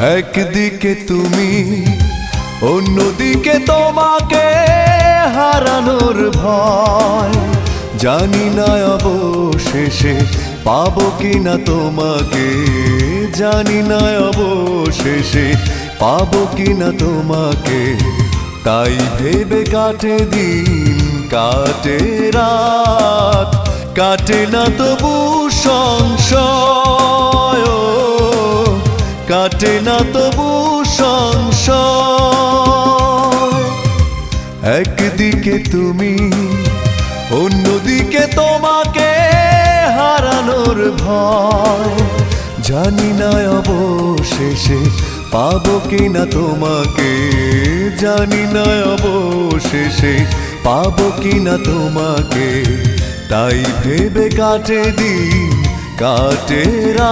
একদিকে তুমি, অন্যদিকে তোমাকে হারানোর ভয়। জানি না অবশেষে পাবো কিনা তোমাকে, জানি না অবশেষে পাবো কিনা তোমাকে। তাই ভেবে কাটে দিন, কাটে রাত, কাটে না তবু সংশয়, কাটে না তবু সংশয়। একদিকে তুমি, অন্যদিকে তোমাকে হারানোর ভয়। জানি না অবশেষে পাবো কিনা তোমাকে, জানি না অবশেষে পাবো কিনা তোমাকে। তাই ভেবে কাটে দিন, কাটে রাত।